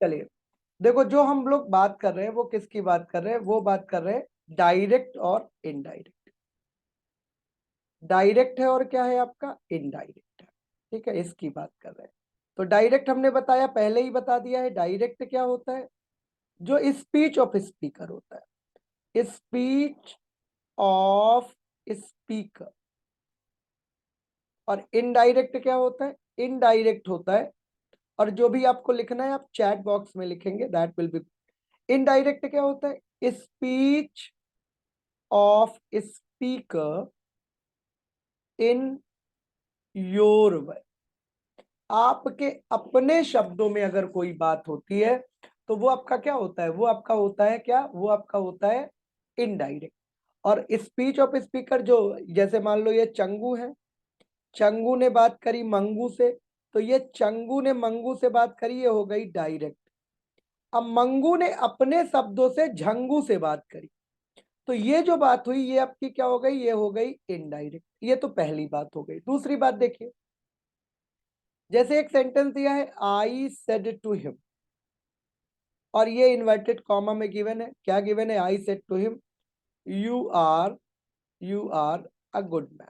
चलिए देखो, जो हम लोग बात कर रहे हैं वो किसकी बात कर रहे हैं, वो बात कर रहे हैं डायरेक्ट और इनडायरेक्ट। डायरेक्ट है और क्या है आपका, इनडायरेक्ट है। ठीक है, इसकी बात कर रहे हैं। तो डायरेक्ट हमने बताया, पहले ही बता दिया है, डायरेक्ट क्या होता है, जो स्पीच ऑफ स्पीकर होता है, स्पीच ऑफ स्पीकर। और इनडायरेक्ट क्या होता है, इनडायरेक्ट होता है, और जो भी आपको लिखना है आप चैट बॉक्स में लिखेंगे, दैट विल बी। इनडायरेक्ट क्या होता है, speech of speaker in your way. आपके अपने शब्दों में अगर कोई बात होती है तो वो आपका क्या होता है, वो आपका होता है क्या, वो आपका होता है इनडायरेक्ट। और स्पीच ऑफ स्पीकर, जो जैसे मान लो ये चंगू है, चंगू ने बात करी मंगू से, तो ये चंगू ने मंगू से बात करी, ये हो गई डायरेक्ट। अब मंगू ने अपने शब्दों से झंगू से बात करी, तो ये जो बात हुई ये आपकी क्या हो गई, ये हो गई इनडायरेक्ट। ये तो पहली बात हो गई। दूसरी बात देखिए, जैसे एक सेंटेंस दिया है, आई सेड टू हिम, और ये इन्वर्टेड कॉमा में गिवन है, क्या गिवन है, I said to him you are a good man.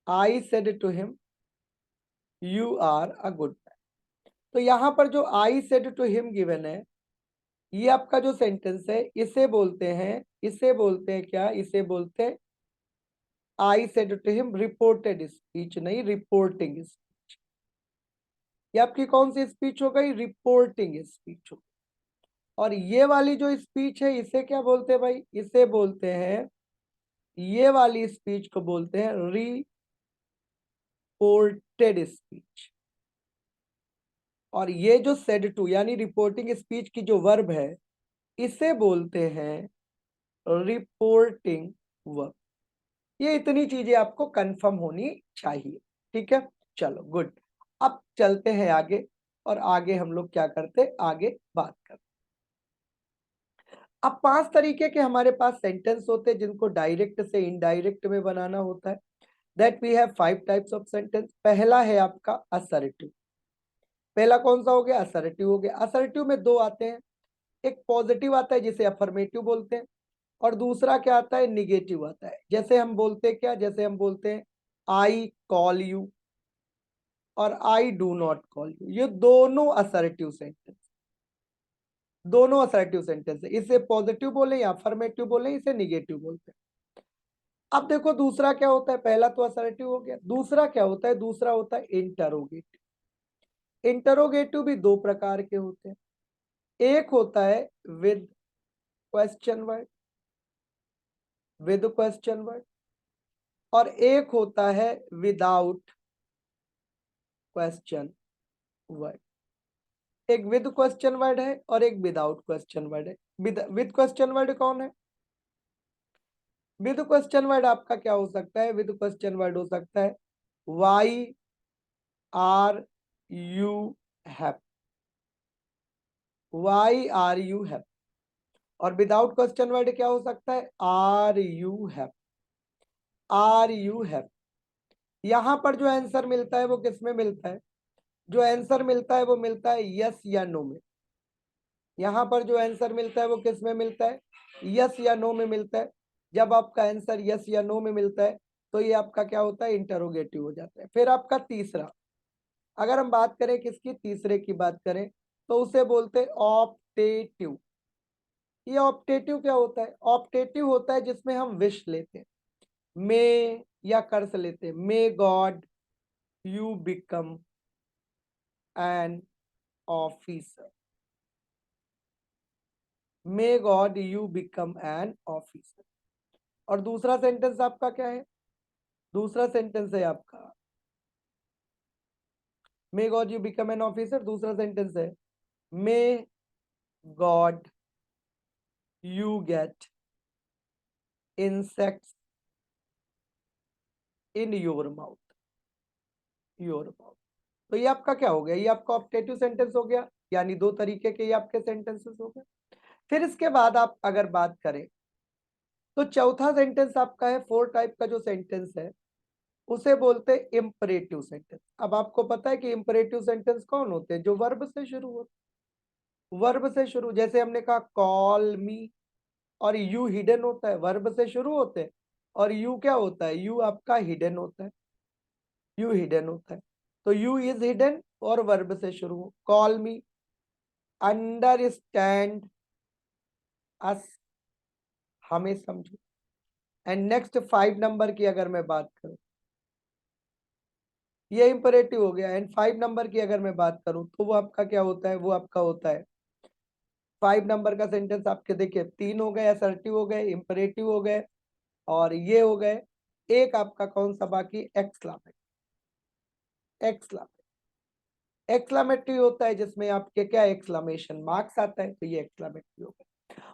I said to him you are a good man. तो यहां पर जो I said to him given है, ये आपका जो सेंटेंस है, इसे बोलते हैं, इसे बोलते हैं क्या, इसे बोलते हैं I said to him reported speech, नहीं रिपोर्टिंग स्पीच। ये आपकी कौन सी स्पीच हो गई, रिपोर्टिंग स्पीच हो गई। और ये वाली जो स्पीच है इसे क्या बोलते हैं भाई, इसे बोलते हैं, ये वाली स्पीच को बोलते हैं रिपोर्टेड स्पीच। और ये जो सेड टू यानी रिपोर्टिंग स्पीच की जो वर्ब है, इसे बोलते हैं रिपोर्टिंग वर्ब। ये इतनी चीजें आपको कंफर्म होनी चाहिए। ठीक है, चलो गुड। अब चलते हैं आगे, और आगे हम लोग क्या करते, आगे बात करते। अब 5 तरीके के हमारे पास सेंटेंस होते हैं जिनको डायरेक्ट से इनडायरेक्ट में बनाना होता है। That we have 5 types of sentence. पहला है आपका असर्टिव। पहला कौन सा हो गया, असर्टिव हो गया। असर्टिव में दो आते हैं, एक पॉजिटिव आता है जिसे अफर्मेटिव बोलते हैं, और दूसरा क्या आता है, निगेटिव आता है। जैसे हम बोलते हैं क्या, जैसे हम बोलते हैं आई कॉल यू और I do not call you, ये दोनों असर्टिव सेंटेंस, दोनों असर्टिव सेंटेंस है। इसे पॉजिटिव बोले या अफर्मेटिव बोले, इसे निगेटिव बोलते हैं। अब देखो दूसरा क्या होता है, पहला तो असर्टिव हो गया, दूसरा क्या होता है, दूसरा होता है इंटरोगेटिव। इंटरोगेटिव भी दो प्रकार के होते हैं, एक होता है with question word, with question word, और एक होता है विदाउट क्वेश्चन वर्ड। एक विद क्वेश्चन वर्ड है और एक विदाउट क्वेश्चन वर्ड है। विद क्वेश्चन वर्ड कौन है, विद क्वेश्चन वर्ड आपका क्या हो सकता है, विद क्वेश्चन वर्ड हो सकता है why are you happy, why are you happy. और विदाउट क्वेश्चन वर्ड क्या हो सकता है, are you happy, are you happy. यहां पर जो आंसर मिलता है वो किस में मिलता है, जो आंसर मिलता है वो मिलता है यस या नो में। यहां पर जो आंसर मिलता है वो किस में मिलता है, यस या नो में मिलता है। जब आपका आंसर यस या नो में मिलता है तो ये आपका क्या होता है, इंटरोगेटिव हो जाता है। फिर आपका तीसरा, अगर हम बात करें किसकी, तीसरे की बात करें, तो उसे बोलते हैं ऑप्टेटिव। ये ऑप्टेटिव क्या होता है, ऑप्टेटिव होता है जिसमें हम विश लेते हैं, मे या कर्ज लेते हैं, may God you become an officer, may God you become an officer. और दूसरा सेंटेंस आपका क्या है, दूसरा सेंटेंस है आपका may God you become an officer, दूसरा सेंटेंस है may God you get insects in your mouth, your mouth. तो ये आपका क्या हो गया, ये आपका ऑप्टेटिव सेंटेंस हो गया, यानी दो तरीके के ये आपके सेंटेंसेस हो गए। फिर इसके बाद आप अगर बात करें तो चौथा सेंटेंस आपका है, फोर टाइप का जो सेंटेंस है उसे बोलते हैं इंपरेटिव सेंटेंस। अब आपको पता है कि इंपरेटिव सेंटेंस कौन होते हैं? जो वर्ब से शुरू होते, वर्ब से शुरू, जैसे हमने कहा कॉल मी, और यू हिडन होता है, वर्ब से शुरू होते हैं। और यू क्या होता है? यू आपका हिडन होता है, यू हिडन होता है। तो यू इज हिडन और वर्ब से शुरू हो। कॉल मी, अंडरस्टैंड अस, हमें समझो। एंड नेक्स्ट 5 नंबर की अगर मैं बात करूं, ये इंपरेटिव हो गया। एंड 5 नंबर की अगर मैं बात करूं तो वो आपका क्या होता है? वो आपका होता है 5 नंबर का सेंटेंस आपके देखिए 3 हो गए, असर्टिव हो गए, इंपरेटिव हो गए, और ये हो गए। एक आपका कौन सा बाकी? एक्सक्लामेटिव। एक्सक्लामेटिव, एक्सक्लामेटरी होता है जिसमें आपके क्या एक्सक्लामेशन मार्क्स आता है, तो ये एक्सक्लामेटरी हो गया।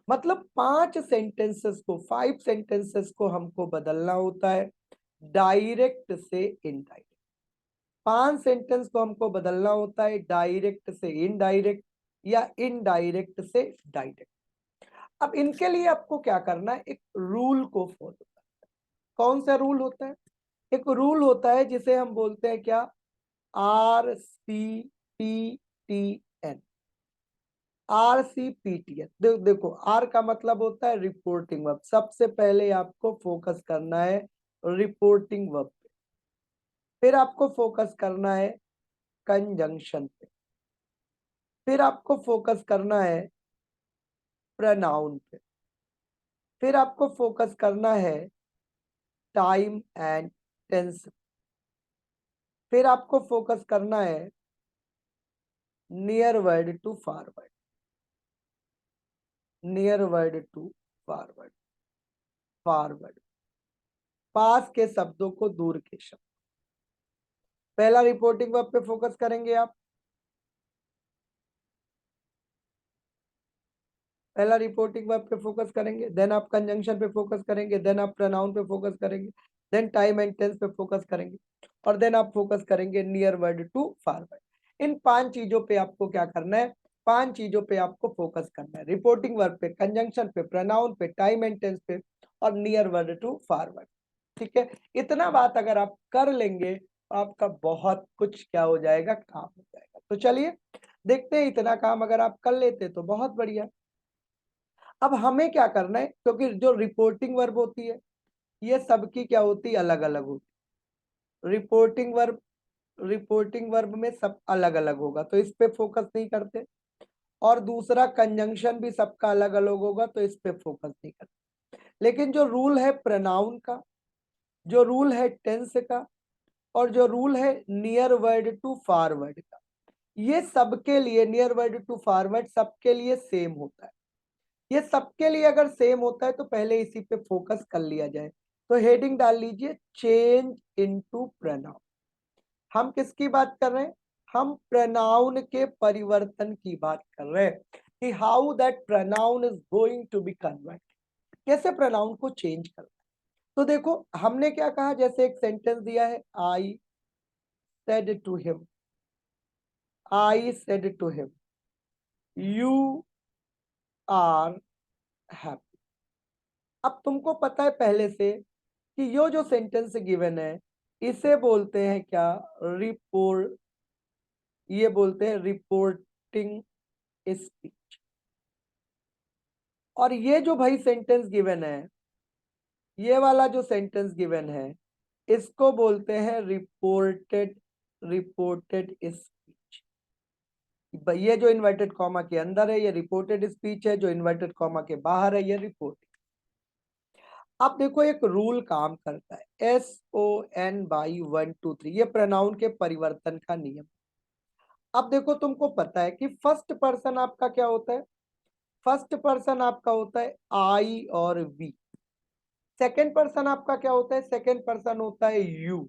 मतलब 5 सेंटेंसेस को, 5 सेंटेंसेस को हमको बदलना होता है डायरेक्ट से इनडायरेक्ट। 5 सेंटेंस को हमको बदलना होता है डायरेक्ट से इनडायरेक्ट या इनडायरेक्ट से डायरेक्ट। अब इनके लिए आपको क्या करना है? एक रूल को फॉलो करना है। कौन सा रूल होता है? एक रूल होता है जिसे हम बोलते हैं क्या? RCPTN। RCPTN, देखो आर का मतलब होता है रिपोर्टिंग वर्ब। सबसे पहले आपको फोकस करना है रिपोर्टिंग वर्ब पे, फिर आपको फोकस करना है कंजंक्शन पे, फिर आपको फोकस करना है प्रोनाउन पे, फिर आपको फोकस करना है टाइम एंड टेंस, फिर आपको फोकस करना है near word to forward, near word to forward, forward, पास के शब्दों को दूर के शब्द। पहला रिपोर्टिंग वर्ब पे फोकस करेंगे आप, पहला रिपोर्टिंग वर्ब पे फोकस करेंगे, देन आप कंजंक्शन पे फोकस करेंगे, देन आप प्रोनाउन पे फोकस करेंगे, देन टाइम एंड टेंस पे फोकस करेंगे, और देन आप फोकस करेंगे नियर वर्ड टू फॉरवर्ड। इन 5 चीजों पे आपको क्या करना है? 5 चीजों पे आपको फोकस करना है, रिपोर्टिंग वर्ब पे, कंजंक्शन पे, प्रोनाउन पे, टाइम एंड टेंस पे, और नियर वर्ड टू फॉरवर्ड। ठीक है, इतना बात अगर आप कर लेंगे तो आपका बहुत कुछ क्या हो जाएगा? काम हो जाएगा। तो चलिए देखते हैं, इतना काम अगर आप कर लेते तो बहुत बढ़िया। अब हमें क्या करना है? क्योंकि जो रिपोर्टिंग वर्ब होती है ये सबकी क्या होती है? अलग अलग होती है। रिपोर्टिंग वर्ब में सब अलग अलग होगा, तो इस पे फोकस नहीं करते। और दूसरा कंजंक्शन भी सबका अलग अलग होगा, तो इस पे फोकस नहीं करते। लेकिन जो रूल है प्रोनाउन का, जो रूल है टेंस का, और जो रूल है नियर वर्ड टू फॉरवर्ड का, ये सबके लिए, नियर वर्ड टू फॉरवर्ड सबके लिए सेम होता है। ये सबके लिए अगर सेम होता है तो पहले इसी पे फोकस कर लिया जाए। तो हेडिंग डाल लीजिए चेंज इनटू प्रोनाउन। हम किसकी बात कर रहे हैं? हम प्रोनाउन के परिवर्तन की बात कर रहे हैं कि how that pronoun is going to be convert, कैसे प्रोनाउन को चेंज करना है। तो देखो हमने क्या कहा, जैसे एक सेंटेंस दिया है, I said to him, I said to him you are happy. अब तुमको पता है पहले से कि यो जो सेंटेंस गिवन है इसे बोलते हैं क्या? रिपोर्ट, ये बोलते हैं रिपोर्टिंग स्पीच। और ये जो भाई सेंटेंस गिवन है, ये वाला जो सेंटेंस गिवन है, इसको बोलते हैं रिपोर्टेड, रिपोर्टेड स्पीच। ये जो इन्वर्टेड कॉमा के अंदर है ये रिपोर्टेड स्पीच है, जो इन्वर्टेड कॉमा के बाहर है ये रिपोर्ट। अब देखो एक रूल काम करता है, SON/1 2 3, ये प्रोनाउन के परिवर्तन का नियम। अब देखो तुमको पता है कि फर्स्ट पर्सन आपका क्या होता है? फर्स्ट पर्सन आपका होता है आई और वी। सेकंड पर्सन आपका क्या होता है? सेकंड पर्सन होता है यू।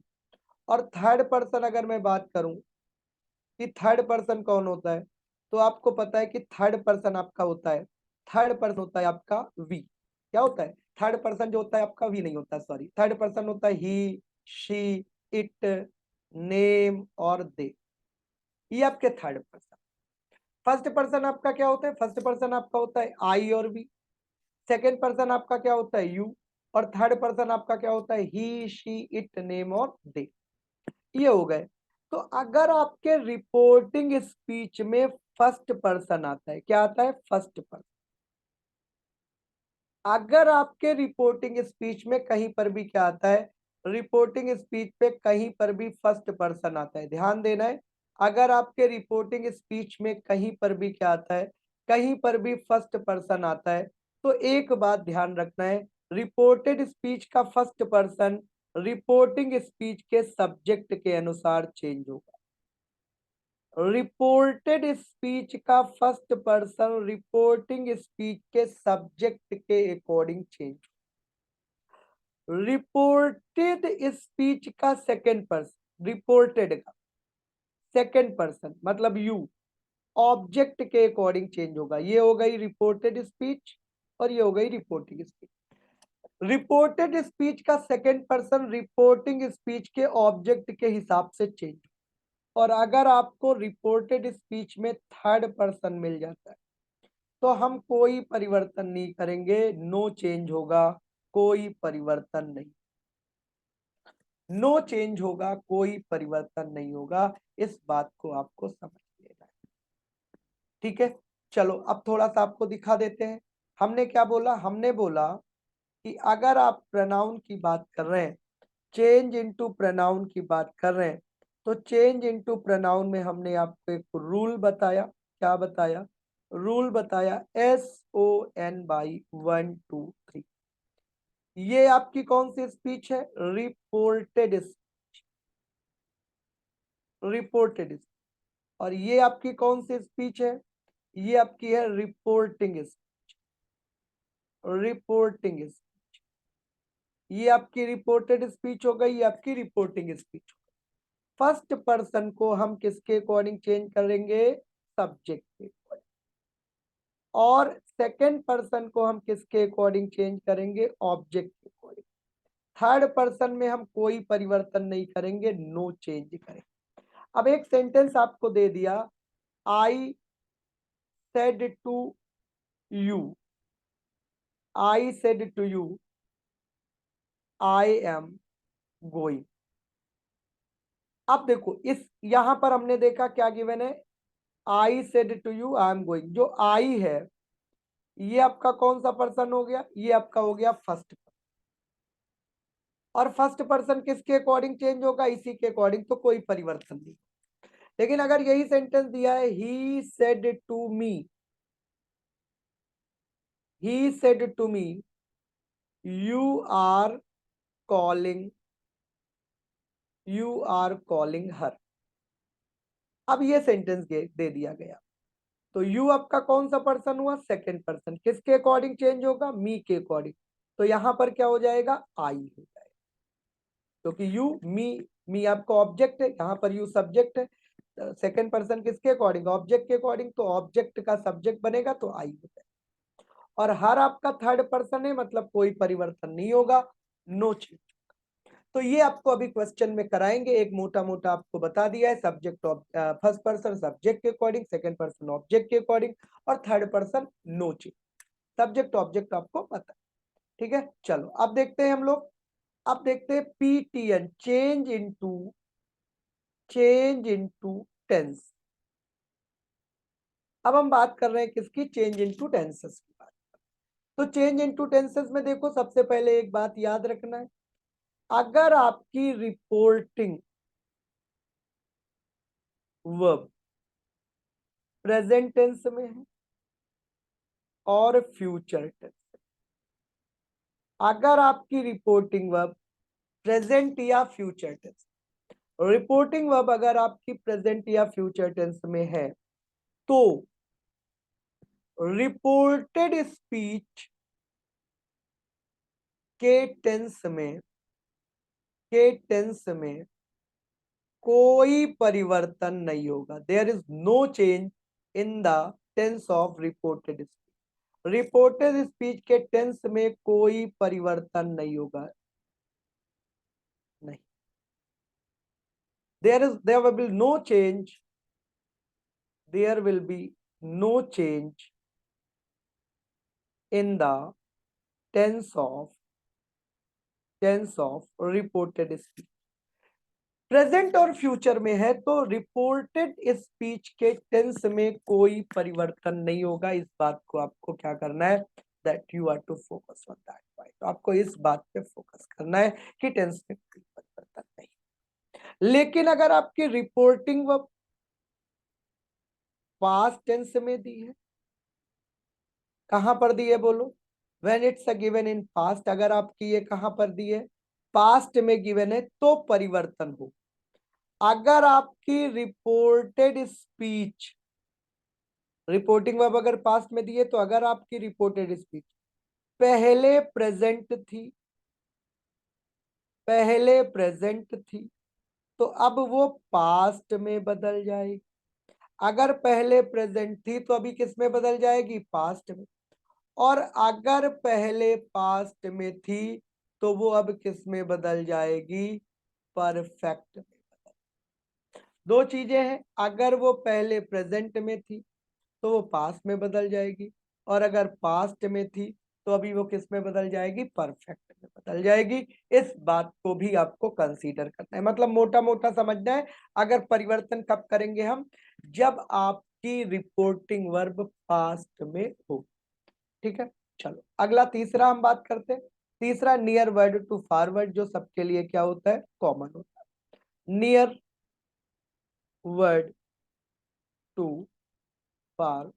और थर्ड पर्सन अगर मैं बात करूं कि थर्ड पर्सन कौन होता है, तो आपको पता है कि थर्ड पर्सन आपका होता है, थर्ड पर्सन होता है आपका वी। क्या होता है? थर्ड पर्सन जो होता है आपका वी नहीं होता, सॉरी, थर्ड पर्सन होता है ही, शी, इट, नेम और दे, ये आपके थर्ड पर्सन। फर्स्ट पर्सन आपका क्या होता है? फर्स्ट पर्सन आपका होता है आई और वी। सेकेंड पर्सन आपका क्या होता है? यू। और थर्ड पर्सन आपका क्या होता है, ही, शी, इट, नेम और दे। ये हो गए। तो अगर आपके रिपोर्टिंग स्पीच में फर्स्ट पर्सन आता है, क्या आता है, फर्स्ट पर्सन। अगर आपके रिपोर्टिंग स्पीच में कहीं पर भी क्या आता है, रिपोर्टिंग स्पीच पे कहीं पर भी फर्स्ट पर्सन आता है, ध्यान देना है। अगर आपके रिपोर्टिंग स्पीच में कहीं पर भी क्या आता है, कहीं पर भी फर्स्ट पर्सन आता है, तो एक बात ध्यान रखना है, रिपोर्टेड स्पीच का फर्स्ट पर्सन रिपोर्टिंग स्पीच के सब्जेक्ट के अनुसार चेंज होगा। रिपोर्टेड स्पीच का फर्स्ट पर्सन रिपोर्टिंग स्पीच के सब्जेक्ट के अकॉर्डिंग चेंज। रिपोर्टेड स्पीच का सेकंड पर्सन, रिपोर्टेड का सेकंड पर्सन मतलब यू, ऑब्जेक्ट के अकॉर्डिंग चेंज होगा। ये हो गई रिपोर्टेड स्पीच और ये हो गई रिपोर्टिंग स्पीच। रिपोर्टेड स्पीच का सेकंड पर्सन रिपोर्टिंग स्पीच के ऑब्जेक्ट के हिसाब से चेंज। और अगर आपको रिपोर्टेड स्पीच में थर्ड पर्सन मिल जाता है तो हम कोई परिवर्तन नहीं करेंगे, नो चेंज होगा, कोई परिवर्तन नहीं, नो चेंज होगा, कोई परिवर्तन नहीं होगा। इस बात को आपको समझ लेना है, ठीक है। चलो अब थोड़ा सा आपको दिखा देते हैं। हमने क्या बोला, हमने बोला कि अगर आप प्रोनाउन की बात कर रहे हैं, चेंज इनटू प्रोनाउन की बात कर रहे हैं, तो चेंज इनटू प्रोनाउन में हमने आपको एक रूल बताया। क्या बताया, रूल बताया, SON बाई 1 2 3। ये आपकी कौन सी स्पीच है, रिपोर्टेड, रिपोर्टेड। और ये आपकी कौन सी स्पीच है, ये आपकी है रिपोर्टिंग, रिपोर्टिंग। ये आपकी रिपोर्टेड स्पीच हो गई, ये आपकी रिपोर्टिंग स्पीच। फर्स्ट पर्सन को हम किसके अकॉर्डिंग चेंज करेंगे, सब्जेक्ट के अकॉर्डिंग। और सेकंड पर्सन को हम किसके अकॉर्डिंग चेंज करेंगे, ऑब्जेक्ट के अकॉर्डिंग। थर्ड पर्सन में हम कोई परिवर्तन नहीं करेंगे, नो चेंज करेंगे। अब एक सेंटेंस आपको दे दिया, I said to you, I said to you I am going. अब देखो इस यहां पर हमने देखा क्या गिवन है, I said to you I am going. जो आई है ये आपका कौन सा पर्सन हो गया, ये आपका हो गया फर्स्ट। और फर्स्ट पर्सन किसके अकॉर्डिंग चेंज होगा, इसी के अकॉर्डिंग, तो कोई परिवर्तन नहीं। लेकिन अगर यही सेंटेंस दिया है, he said to me, he said to me you are calling, you are calling her. अब ये सेंटेंस दे दिया गया, तो यू आपका कौन सा पर्सन हुआ, सेकंड पर्सन, किसके अकॉर्डिंग चेंज होगा, मी के अकॉर्डिंग। तो यहां पर क्या हो जाएगा, आई हो जाएगा, क्योंकि यू मी, मी आपका ऑब्जेक्ट है, यहाँ पर यू सब्जेक्ट है। सेकंड पर्सन किसके अकॉर्डिंग, ऑब्जेक्ट के अकॉर्डिंग, तो ऑब्जेक्ट का सब्जेक्ट बनेगा तो आई हो जाएगा। और हर आपका थर्ड पर्सन है, मतलब कोई परिवर्तन नहीं होगा, नो चेंज। तो ये आपको अभी क्वेश्चन में कराएंगे, एक मोटा मोटा आपको बता दिया है, सब्जेक्ट फर्स्ट पर्सन सब्जेक्ट के अकॉर्डिंग, सेकंड पर्सन ऑब्जेक्ट के अकॉर्डिंग, और third person no change. Subject object आपको पता है, ठीक है। चलो अब देखते हैं हम लोग, अब देखते हैं PTN, चेंज इनटू टेंस। अब हम बात कर रहे हैं किसकी, चेंज इनटू टेंसेस की बात। तो चेंज इनटू टेंसेस में देखो, सबसे पहले एक बात याद रखना है, अगर आपकी रिपोर्टिंग वर्ब प्रेजेंट टेंस में है और फ्यूचर टेंस, अगर आपकी रिपोर्टिंग वर्ब प्रेजेंट या फ्यूचर टेंस, रिपोर्टिंग वर्ब अगर आपकी प्रेजेंट या फ्यूचर टेंस में है, तो रिपोर्टेड स्पीच के टेंस में, के टेंस में कोई परिवर्तन नहीं होगा, there is no change in the tense of reported speech. Reported speech के टेंस में कोई परिवर्तन नहीं होगा, नहीं, there will be no change, there will be no change in the tense of tense of reported speech. Present और future में है तो रिपोर्टेड स्पीच के टेंस में कोई परिवर्तन नहीं होगा। इस बात को आपको क्या करना है, that you are to focus on that point. तो आपको इस बात पे फोकस करना है कि टेंस में कोई परिवर्तन नहीं। लेकिन अगर आपकी रिपोर्टिंग वो पास्ट टेंस में दी है, कहां पर दी है बोलो, when it's a given in past, अगर आपकी ये कहां पर दी है, पास्ट में गिवन है, तो परिवर्तन हो। अगर आपकी रिपोर्टेड स्पीच, रिपोर्टिंग वर्ब अगर पास्ट में दी है, तो अगर आपकी रिपोर्टेड स्पीच पहले प्रेजेंट थी, पहले प्रेजेंट थी, तो अब वो पास्ट में बदल जाएगी। अगर पहले प्रेजेंट थी तो अभी किस में बदल जाएगी, पास्ट में। और अगर पहले पास्ट में थी तो वो अब किस में बदल जाएगी, परफेक्ट में। दो चीजें हैं, अगर वो पहले प्रेजेंट में थी तो वो पास्ट में बदल जाएगी, और अगर पास्ट में थी तो अभी वो किस में बदल जाएगी, परफेक्ट में बदल जाएगी। इस बात को भी आपको कंसीडर करना है, मतलब मोटा मोटा समझना है। अगर परिवर्तन कब करेंगे हम, जब आपकी रिपोर्टिंग वर्ब पास्ट में हो। ठीक है, चलो अगला तीसरा हम बात करते हैं। तीसरा near word to far word, जो सबके लिए क्या होता है, कॉमन होता है। नियर वर्ड टू फार,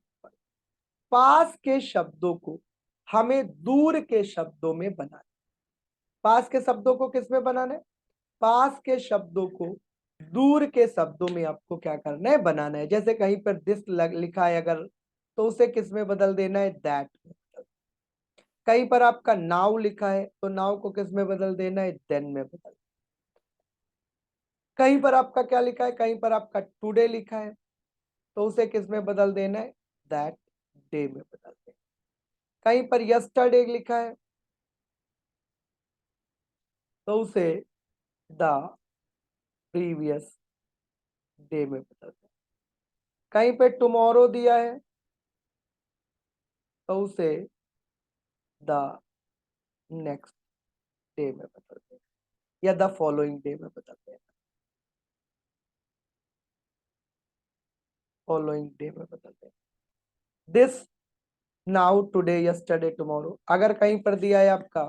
पास के शब्दों को हमें दूर के शब्दों में बनाना। पास के शब्दों को किस में बनाना है, पास के शब्दों को दूर के शब्दों में आपको क्या करना है, बनाना है। जैसे कहीं पर दिस लिखा है अगर, तो उसे किस में बदल देना है, दैट में। कहीं पर आपका नाउ लिखा है तो नाउ को किस में बदल देना है, देन में बदल। कहीं पर आपका क्या लिखा है, कहीं पर आपका टुडे लिखा है तो उसे किस में बदल देना है, दैट डे में बदल देना। कहीं पर यस्टरडे लिखा है तो उसे द प्रीवियस डे में बदल देना। कहीं पे टुमारो दिया है तो उसे द नेक्स्ट डे में बदल देना, या द फॉलोइंग डे में बदल देना, फॉलोइंग डे में बदल देना। This, now, today, yesterday, tomorrow. अगर कहीं पर दिया है आपका,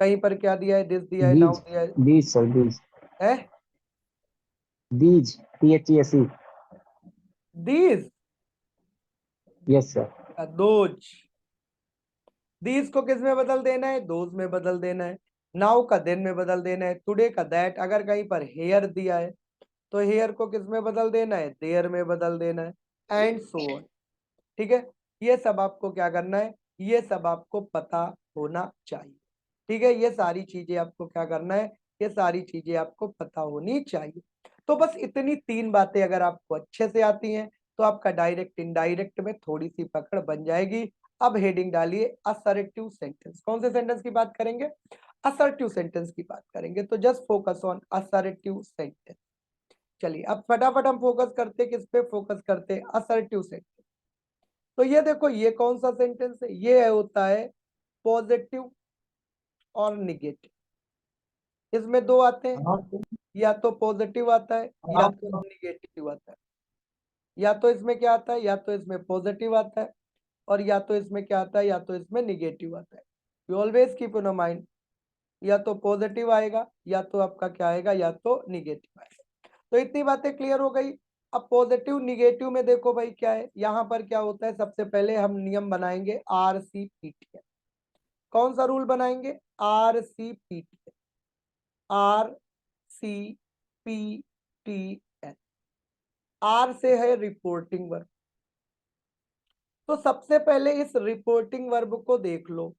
कहीं पर क्या दिया है, दिस दिया है, नाउ दीज, दिया दीज सर, दीज, है, these, THESE। These, yes sir. Those. These को किस में बदल देना है, दोज में बदल देना है। नाउ का देन में बदल देना है। टुडे का दैट। अगर कहीं पर हेयर दिया है तो हेयर को किस में बदल देना है, देयर में बदल देना है, एंड सो ऑन। ठीक है, ये सब आपको क्या करना है, ये सब आपको पता होना चाहिए। ठीक है, ये सारी चीजें आपको क्या करना है, ये सारी चीजें आपको पता होनी चाहिए। तो बस इतनी तीन बातें अगर आपको अच्छे से आती हैं तो आपका डायरेक्ट इनडायरेक्ट में थोड़ी सी पकड़ बन जाएगी। अब हेडिंग डालिए असर्टिव सेंटेंस। कौन से सेंटेंस की बात करेंगे, असर्टिव सेंटेंस की बात करेंगे। तो just focus on assertive sentence. चलिए अब फटाफट हम फोकस करते, किस पे फोकस करते, असर्टिव सेंटेंस। तो ये देखो, ये कौन सा सेंटेंस है, ये होता है पॉजिटिव और निगेटिव। इसमें दो आते हैं, या तो पॉजिटिव आता है या तो निगेटिव आता है। या तो इसमें क्या आता है, या तो इसमें पॉजिटिव आता है, और या तो इसमें क्या आता है, या तो इसमें निगेटिव आता है। You always keep in mind, या तो पॉजिटिव आएगा या तो आपका क्या आएगा, या तो निगेटिव आएगा। तो इतनी बातें क्लियर हो गई। अब पॉजिटिव निगेटिव में देखो भाई क्या है, यहां पर क्या होता है, सबसे पहले हम नियम बनाएंगे RCPT। कौन सा रूल बनाएंगे, RCPT, RCPTN। आर से है रिपोर्टिंग वर्ब। तो सबसे पहले इस रिपोर्टिंग वर्ब को देख लो।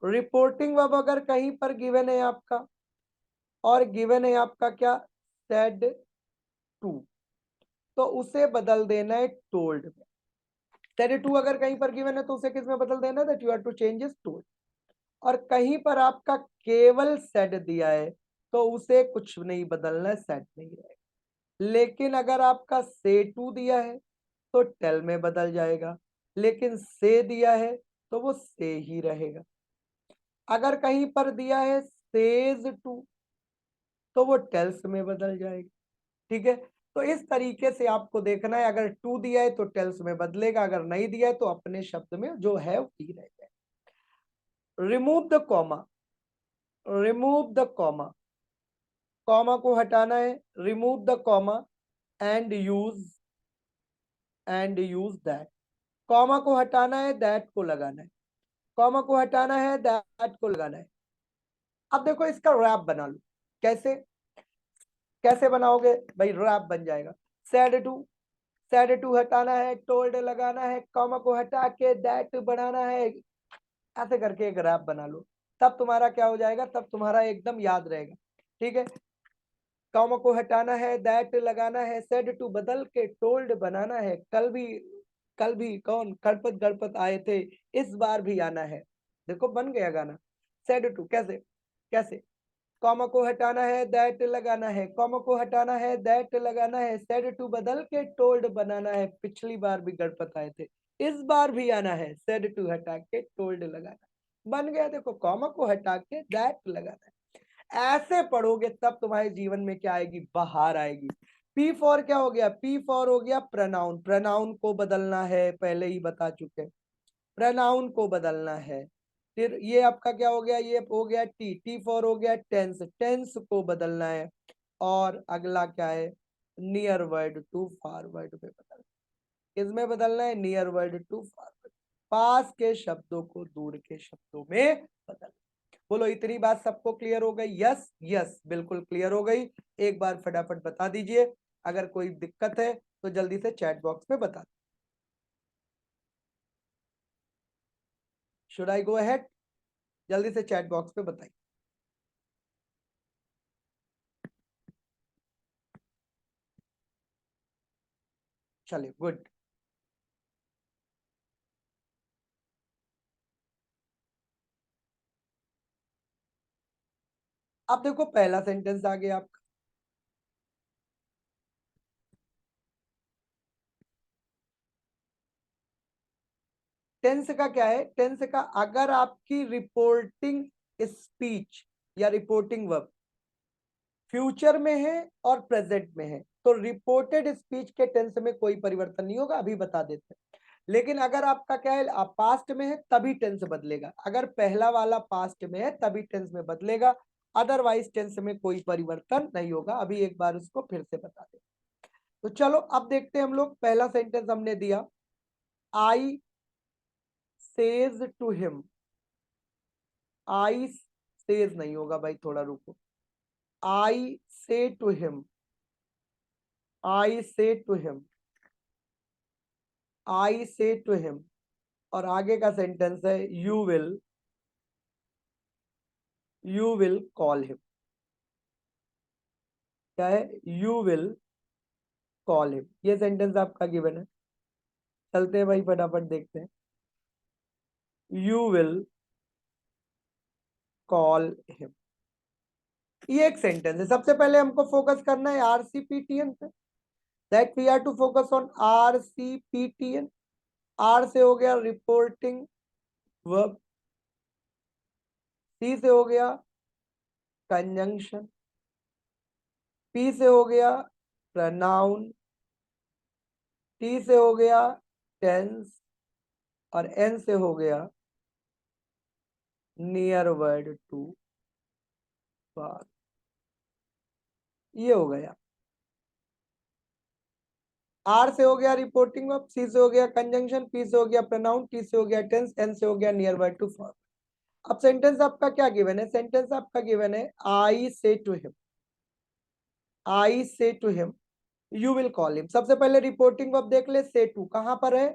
रिपोर्टिंग वर्ब अगर कहीं पर गिवन है आपका, और गिवन है आपका क्या, सेड टू, तो उसे बदल देना है टोल्ड में। सेड टू अगर कहीं पर गिवन है तो उसे किस में बदल देना है, that you have to change is told. और कहीं पर आपका केवल सेड दिया है तो उसे कुछ नहीं बदलना है, सेड नहीं रहेगा। लेकिन अगर आपका से टू दिया है तो टेल में बदल जाएगा, लेकिन से दिया है तो वो से ही रहेगा। अगर कहीं पर दिया है सेज टू तो वो टेल्स में बदल जाएगी। ठीक है, तो इस तरीके से आपको देखना है, अगर टू दिया है तो टेल्स में बदलेगा, अगर नहीं दिया है तो अपने शब्द में जो है वही रह जाएगा। Remove the comma, remove the comma, comma को हटाना है, remove the comma and use that. Comma को हटाना है, दैट को लगाना है, कॉमा को हटाना है, दैट को लगाना है। अब देखो इसका रैप बना लो। कैसे कैसे बनाओगे भाई? रैप बन जाएगा। सैड टू, सैड टू हटाना है, टोल्ड लगाना है, कॉमा को हटा के दैट बनाना है, ऐसे करके एक रैप बना लो। तब तुम्हारा क्या हो जाएगा, तब तुम्हारा एकदम याद रहेगा। ठीक है, कॉमा को हटाना है, दैट लगाना है, सेड टू बदल के टोल्ड बनाना है। कल भी कौन गणपत गणपत आए थे, इस बार भी आना है। देखो बन गया गाना। सेड टू कैसे कैसे, कॉमा को हटाना है, दैट लगाना है, कॉमा को हटाना है, दैट लगाना है, सेड टू बदल के टोल्ड बनाना है। पिछली बार भी गणपत आए थे, इस बार भी आना है, सेड टू हटा के टोल्ड लगाना। बन गया। देखो कॉमा को हटा के दैट लगाना है। ऐसे पढ़ोगे तब तुम्हारे जीवन में क्या आएगी, बाहर आएगी। पी फॉर क्या हो गया, पी फॉर हो गया प्रनाउन, प्रनाउन को बदलना है, पहले ही बता चुके, प्रनाउन को बदलना है। फिर ये आपका क्या हो गया, ये हो गया टी, टी फॉर हो गया टेंस, टेंस को बदलना है। और अगला क्या है, near word to far word में बदलना। किसमें बदलना है, near word to far word, पास के शब्दों को दूर के शब्दों में बदलना। बोलो इतनी बात सबको क्लियर हो गई? यस यस, बिल्कुल क्लियर हो गई। एक बार फटाफट बता दीजिए, अगर कोई दिक्कत है तो जल्दी से चैट बॉक्स में बता। Should I go ahead? जल्दी से चैट बॉक्स में बताइए। चलिए गुड। अब देखो पहला सेंटेंस आ गया आपका। टेंस का क्या है, टेंस का अगर आपकी रिपोर्टिंग स्पीच या रिपोर्टिंग वर्ब फ्यूचर में है और प्रेजेंट में है तो रिपोर्टेड स्पीच के टेंस में कोई परिवर्तन नहीं होगा, अभी बता देते हैं। लेकिन अगर आपका क्या है, आप पास्ट में है तभी टेंस बदलेगा। अगर पहला वाला पास्ट में है तभी टेंस में बदलेगा, अदरवाइज टेंस में कोई परिवर्तन नहीं होगा। अभी एक बार उसको फिर से बता दे। तो चलो अब देखते हैं हम लोग। पहला सेंटेंस हमने दिया, I says to him. I says नहीं होगा भाई, थोड़ा रुको। आई say to him, I say to him, I say to him. और आगे का सेंटेंस है यू विल कॉल हिम। क्या है, यू विल कॉल हिम। ये सेंटेंस आपका गिवन है। चलते हैं भाई फटाफट देखते हैं। यू विल कॉल हिम, ये एक सेंटेंस है। सबसे पहले हमको फोकस करना है आरसीपीटीएन पे, that we are to focus on RCPTN. R से हो गया रिपोर्टिंग वर्ब, सी से हो गया कंजंक्शन, पी से हो गया प्रनाउन, टी से हो गया टेंस, और एन से हो गया नियर वर्ड टू पास। ये हो गया। आर से हो गया रिपोर्टिंग वर्ब, सी से हो गया कंजंक्शन, पी से हो गया प्रोनाउन, टी से हो गया टेंस, एन से हो गया नियर वर्ड टू फॉर्म। अब सेंटेंस आपका क्या गिवन है, सेंटेंस आपका गिवन है आई say to him, I say to him you will call him. सबसे पहले रिपोर्टिंग वर्ब देख ले, से टू कहां पर है,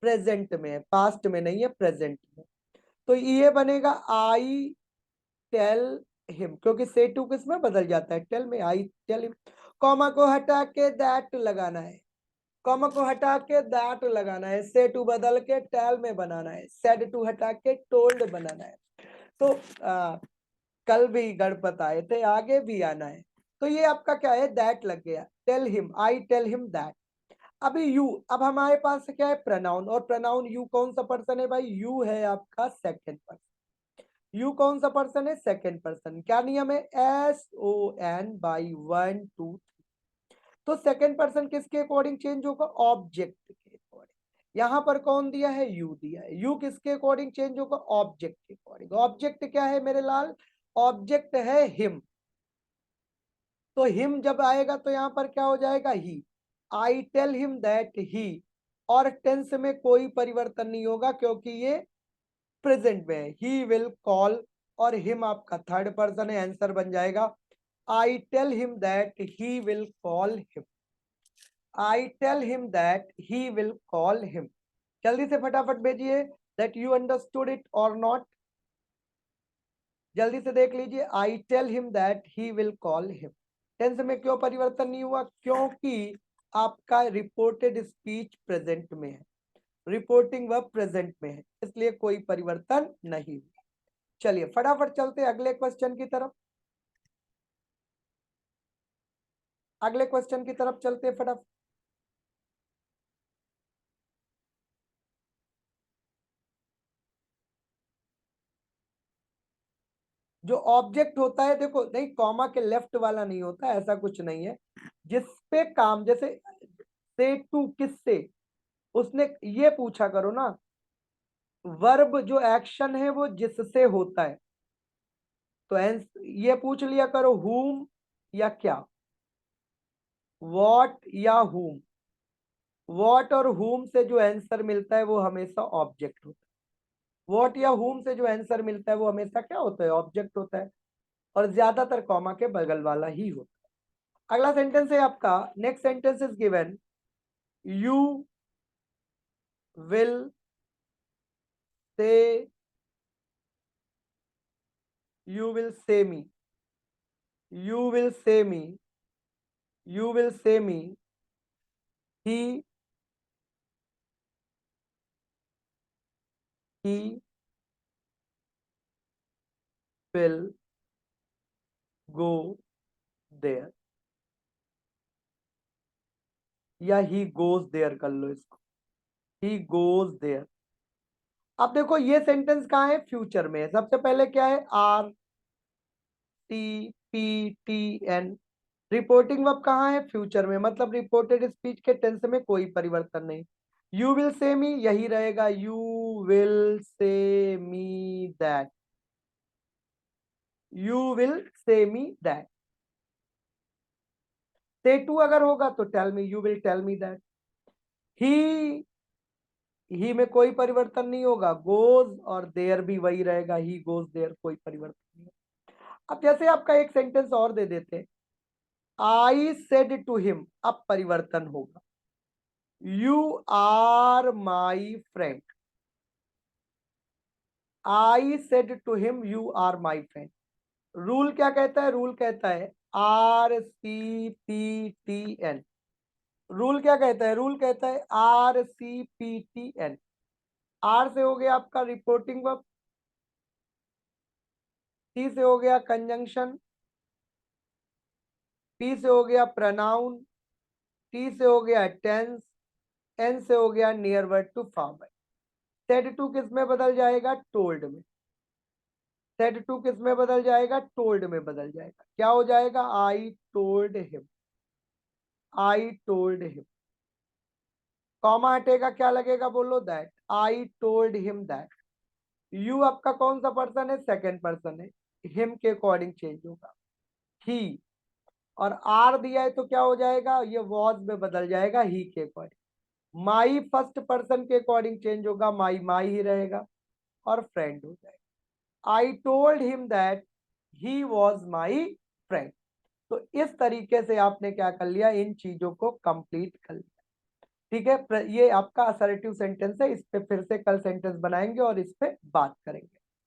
प्रेजेंट में है, पास्ट में नहीं है, प्रेजेंट में। तो ये बनेगा आई टेल हिम, क्योंकि से टू किसमें बदल जाता है, टेल में, आई टेल हिम। कॉमा को हटा के दैट लगाना है, कॉमा को हटा के दैट लगाना है, से टू बदल के टेल में बनाना है, सेड टू हटा के टोल्ड बनाना है। तो कल भी गणपत आए थे, आगे भी आना है। तो ये आपका क्या है, दैट लग गया। Tell him, I tell him that. अभी यू, अब हमारे पास क्या है, प्रनाउन, और प्रनाउन यू कौन सा पर्सन है भाई, यू है आपका सेकंड पर्सन। यू कौन सा पर्सन है? Second person. क्या नियम है? SON by 1 2 3। तो सेकंड पर्सन किसके अकॉर्डिंग चेंज होगा? ऑब्जेक्ट के अकॉर्डिंग। यहां पर कौन दिया है? यू दिया है। यू किसके अकॉर्डिंग चेंज होगा? ऑब्जेक्ट के अकॉर्डिंग। ऑब्जेक्ट क्या है मेरे लाल? ऑब्जेक्ट है हिम। तो हिम जब आएगा तो यहां पर क्या हो जाएगा? He. I tell him that he. और टेंस में कोई परिवर्तन नहीं होगा क्योंकि ये प्रेजेंट में है। ही विल कॉल, और हिम आपका थर्ड पर्सन है, आंसर बन जाएगा I tell him that he will call him. I tell him that he will call him. जल्दी से फटाफट भेजिए दैट यू अंडरस्टूड इट और नॉट। जल्दी से देख लीजिए। I tell him that he will call him. Tense में क्यों परिवर्तन नहीं हुआ? क्योंकि आपका रिपोर्टेड स्पीच प्रेजेंट में है, रिपोर्टिंग वर्ब प्रेजेंट में है, इसलिए कोई परिवर्तन नहीं हुआ। चलिए फटाफट चलते अगले क्वेश्चन की तरफ। अगले क्वेश्चन की तरफ चलते फटाफट। जो ऑब्जेक्ट होता है, देखो नहीं, कॉमा के लेफ्ट वाला नहीं होता, ऐसा कुछ नहीं है। जिसपे काम, जैसे से टू, किससे, उसने ये पूछा करो ना, वर्ब जो एक्शन है वो जिससे होता है, तो ये पूछ लिया करो whom या क्या, what या whom। what और whom से जो आंसर मिलता है वो हमेशा ऑब्जेक्ट होता है। what या whom से जो आंसर मिलता है वो हमेशा क्या होता है? ऑब्जेक्ट होता है, और ज्यादातर कॉमा के बगल वाला ही होता है। अगला सेंटेंस है आपका, next sentence is given, you will say, you will say me, you will say me, you will say me, he he will go there, या he goes there कर लो इसको, he goes there। अब देखो ये sentence कहाँ है? Future में है। सबसे पहले क्या है? RTPTN। रिपोर्टिंग वर्ब कहाँ है? फ्यूचर में, मतलब रिपोर्टेड स्पीच के टेंस में कोई परिवर्तन नहीं। यू विल से मी यही रहेगा, you will say me that, you will say me that. से टू अगर होगा तो tell me, you will tell me that. He में कोई परिवर्तन नहीं होगा, गोज और देयर भी वही रहेगा, ही गोज देयर, कोई परिवर्तन नहीं। अब जैसे आपका एक सेंटेंस और दे देते, आई सेड टू हिम, अब परिवर्तन होगा, you are my friend. I said to him you are my friend. Rule क्या कहता है? रूल कहता है RCPTN। रूल क्या कहता है? रूल कहता है RCPTN। आर से हो गया आपका रिपोर्टिंग वर्ब, सी से हो गया कंजंक्शन, पी से हो गया प्रनाउन, टी से हो गया टेंस, एन से हो गया near word to form. Said to किस में बदल जाएगा? टोल्ड में। सेड टू किस में बदल जाएगा? टोल्ड में बदल जाएगा। क्या हो जाएगा? I told him, I told him. Comma हटेगा, क्या लगेगा? बोलो that, I told him that. You आपका कौन सा पर्सन है? सेकंड पर्सन है, हिम के अकॉर्डिंग चेंज होगा, ही। और आर दिया है तो क्या हो जाएगा? ये वॉज में बदल जाएगा, ही के अकॉर्डिंग। माई फर्स्ट पर्सन के अकॉर्डिंग चेंज होगा, माई माई ही रहेगा, और फ्रेंड हो जाएगा। I told him that he was my friend. तो इस तरीके से आपने क्या कर लिया? इन चीजों को कंप्लीट कर लिया। ठीक है, ये आपका असर्टिव सेंटेंस है, इस पे फिर से कल सेंटेंस बनाएंगे और इस पे बात करेंगे।